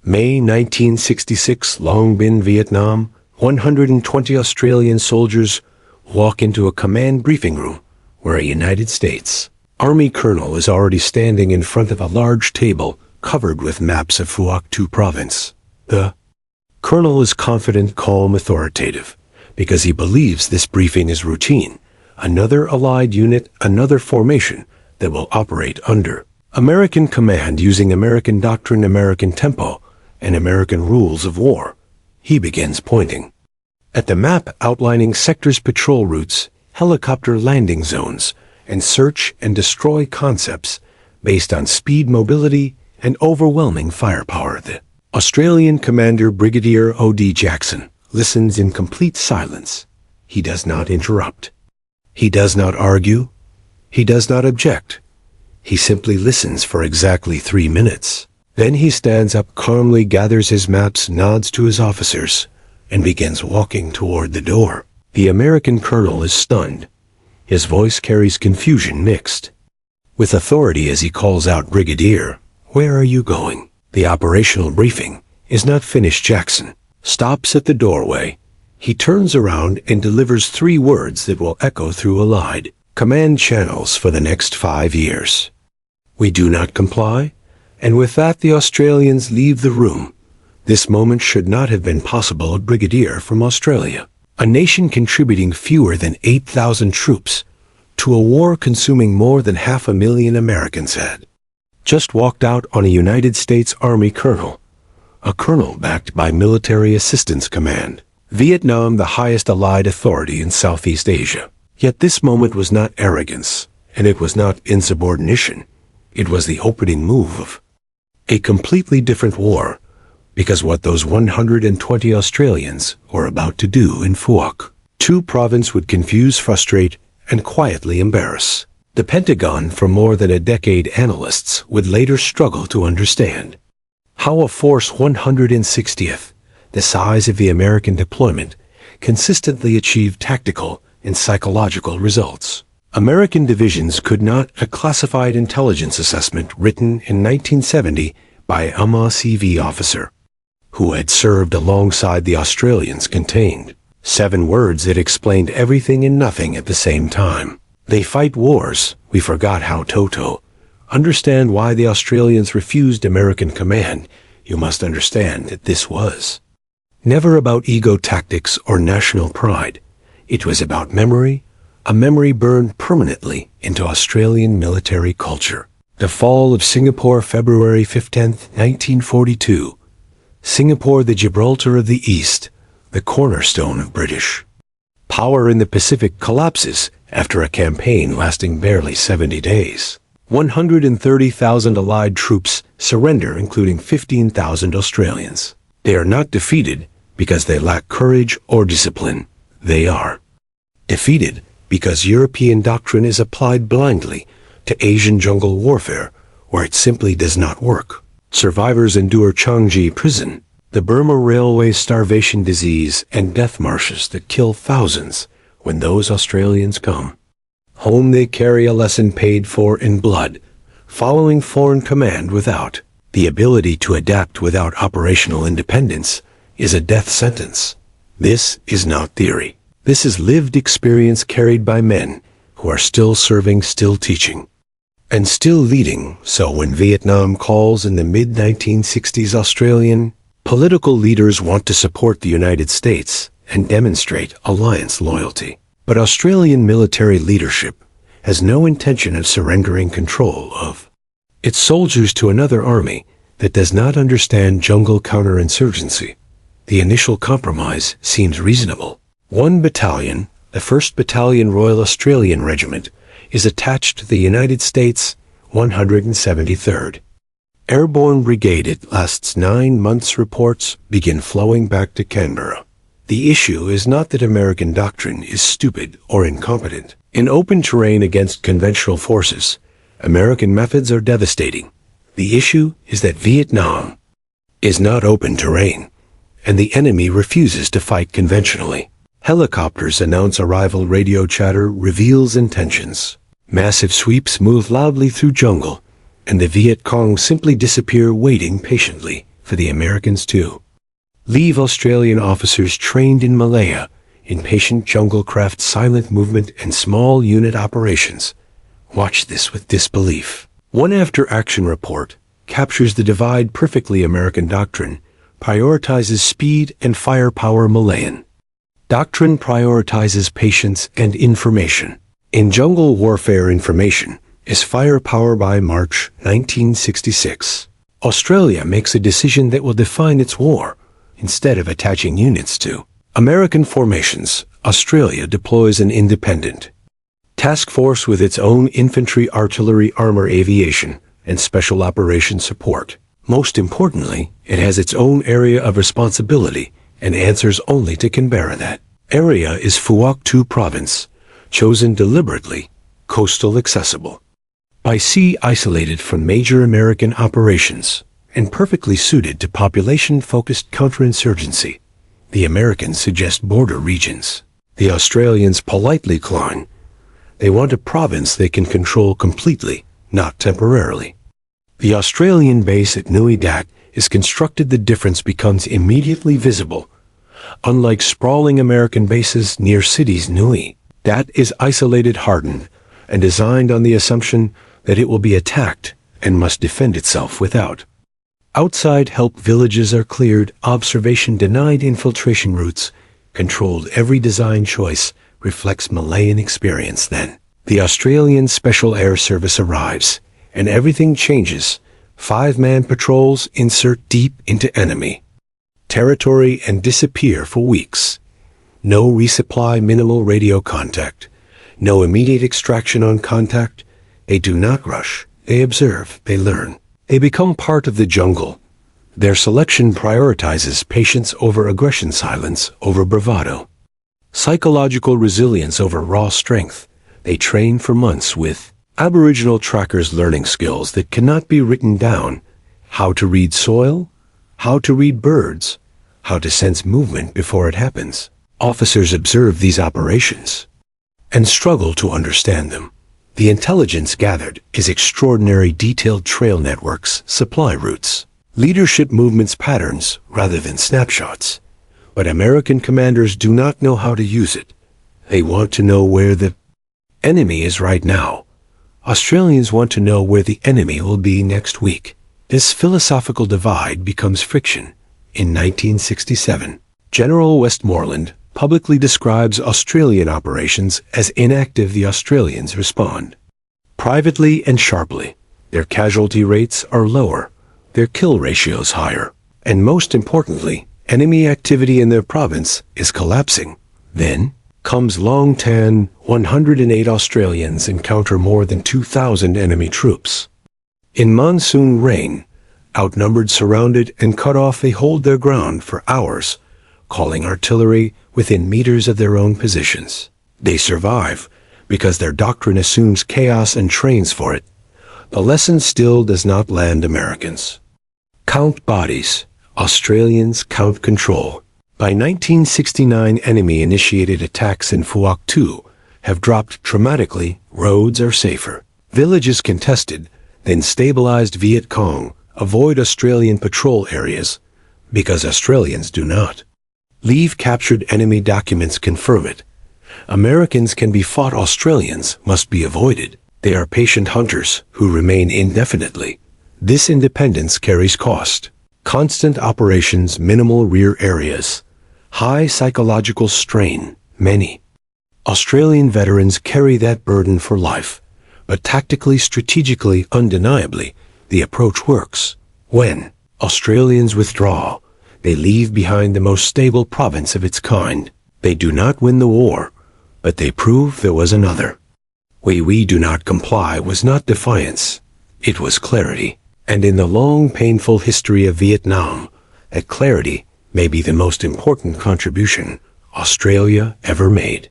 May 1966, Long Binh, Vietnam. 120 Australian soldiers walk into a command briefing room where a United States Army colonel is already standing in front of a large table covered with maps of Phuoc Tuy province. The colonel is confident, calm, authoritative, because he believes this briefing is routine. Another allied unit, another formation that will operate under American command using American doctrine, American tempo, and American rules of war. He begins pointing at the map outlining sectors, patrol routes, helicopter landing zones, and search and destroy concepts based on speed, mobility, and overwhelming firepower. The Australian commander, Brigadier O.D. Jackson, listens in complete silence. He does not interrupt. He does not argue. He does not object. He simply listens for exactly 3 minutes. Then he stands up calmly, gathers his maps, nods to his officers, and begins walking toward the door. The American colonel is stunned. His voice carries confusion mixed with authority as he calls out, "Brigadier, where are you going?" The operational briefing is not finished. Jackson stops at the doorway. He turns around and delivers 3 words that will echo through allied command channels for the next 5 years. "We do not comply." And with that, the Australians leave the room. This moment should not have been possible. A brigadier from Australia, a nation contributing fewer than 8,000 troops to a war consuming more than 500,000 Americans, had just walked out on a United States Army colonel, a colonel backed by Military Assistance Command, Vietnam, the highest allied authority in Southeast Asia. Yet this moment was not arrogance, and it was not insubordination. It was the opening move of a completely different war, because what those 120 Australians were about to do in Phuoc Tuy province would confuse, frustrate, and quietly embarrass the Pentagon for more than a decade. Analysts would later struggle to understand how a force 160th the size of the American deployment consistently achieved tactical and psychological results. American divisions could not. A classified intelligence assessment written in 1970 by a CV officer who had served alongside the Australians contained 7 words that explained everything and nothing at the same time. They fight wars. We forgot how Toto. Understand why the Australians refused American command. You must understand that this was never about ego tactics or national pride. It was about memory, a memory burned permanently into Australian military culture. The fall of Singapore, February 15, 1942. Singapore, the Gibraltar of the East, the cornerstone of British power in the Pacific, collapses after a campaign lasting barely 70 days. 130,000 Allied troops surrender, including 15,000 Australians. They are not defeated because they lack courage or discipline. They are defeated because European doctrine is applied blindly to Asian jungle warfare, where it simply does not work. Survivors endure Changi prison, the Burma Railway starvation, disease, and death marshes that kill thousands. When those Australians come home, they carry a lesson paid for in blood. Following foreign command without the ability to adapt, without operational independence, is a death sentence. This is not theory. This is lived experience carried by men who are still serving, still teaching, and still leading. So when Vietnam calls in the mid-1960s, Australian political leaders want to support the United States and demonstrate alliance loyalty. But Australian military leadership has no intention of surrendering control of its soldiers to another army that does not understand jungle counterinsurgency. The initial compromise seems reasonable. 1 battalion, the 1st Battalion Royal Australian Regiment, is attached to the United States 173rd Airborne Brigade. It lasts 9 months. Reports begin flowing back to Canberra. The issue is not that American doctrine is stupid or incompetent. In open terrain against conventional forces, American methods are devastating. The issue is that Vietnam is not open terrain, and the enemy refuses to fight conventionally. Helicopters announce arrival. Radio chatter reveals intentions. Massive sweeps move loudly through jungle, and the Viet Cong simply disappear, waiting patiently for the Americans too. Leave Australian officers trained in Malaya, in patient jungle craft silent movement and small unit operations. Watch this with disbelief. One after-action report captures the divide perfectly American doctrine, prioritizes speed and firepower Malayan. Doctrine prioritizes patience and information. In jungle warfare information is firepower by March 1966. Australia makes a decision that will define its war, instead of attaching units to American formations. Australia deploys an independent task force with its own infantry, artillery, armor, aviation, and special operations support. Most importantly, it has its own area of responsibility and answers only to Canberra. That area is Phuoc Tuy province, chosen deliberately, coastal, accessible by sea, isolated from major American operations, and perfectly suited to population-focused counterinsurgency. The Americans suggest border regions. The Australians politely decline. They want a province they can control completely, not temporarily. The Australian base at Nui Dat is constructed. The difference becomes immediately visible. Unlike sprawling American bases near cities, Nui Dat is isolated, hardened, and designed on the assumption that it will be attacked and must defend itself without outside help. Villages are cleared, observation denied, infiltration routes controlled. Every design choice reflects Malayan experience. Then the Australian Special Air Service arrives, and everything changes. 5-man patrols insert deep into enemy territory and disappear for weeks. No resupply, minimal radio contact, no immediate extraction on contact. They do not rush. They observe, they learn. They become part of the jungle. Their selection prioritizes patience over aggression, silence over bravado, psychological resilience over raw strength. They train for months with Aboriginal trackers, learning skills that cannot be written down: how to read soil, how to read birds, how to sense movement before it happens. Officers observe these operations and struggle to understand them. The intelligence gathered is extraordinary: detailed trail networks, supply routes, leadership movements, patterns rather than snapshots. But American commanders do not know how to use it. They want to know where the enemy is right now. Australians want to know where the enemy will be next week. This philosophical divide becomes friction. In 1967, General Westmoreland publicly describes Australian operations as inactive. The Australians respond privately and sharply. Their casualty rates are lower, their kill ratios higher, and most importantly, enemy activity in their province is collapsing. Then comes Long Tan. 108 Australians encounter more than 2,000 enemy troops. In monsoon rain, outnumbered, surrounded, and cut off, they hold their ground for hours, calling artillery within meters of their own positions. They survive because their doctrine assumes chaos and trains for it. The lesson still does not land Americans. Count bodies. Australians count control. By 1969, enemy-initiated attacks in Phuoc Tuy have dropped dramatically. Roads are safer. Villages contested, then stabilized. Viet Cong avoid Australian patrol areas because Australians do not. Leave captured enemy documents confirm it. Americans can be fought, Australians must be avoided. They are patient hunters who remain indefinitely. This independence carries cost. Constant operations, minimal rear areas, high psychological strain. Many Australian veterans carry that burden for life, but tactically, strategically, undeniably, the approach works. When Australians withdraw, they leave behind the most stable province of its kind. They do not win the war, but they prove there was another. We do not comply was not defiance. It was clarity. And in the long, painful history of Vietnam, that clarity may be the most important contribution Australia ever made.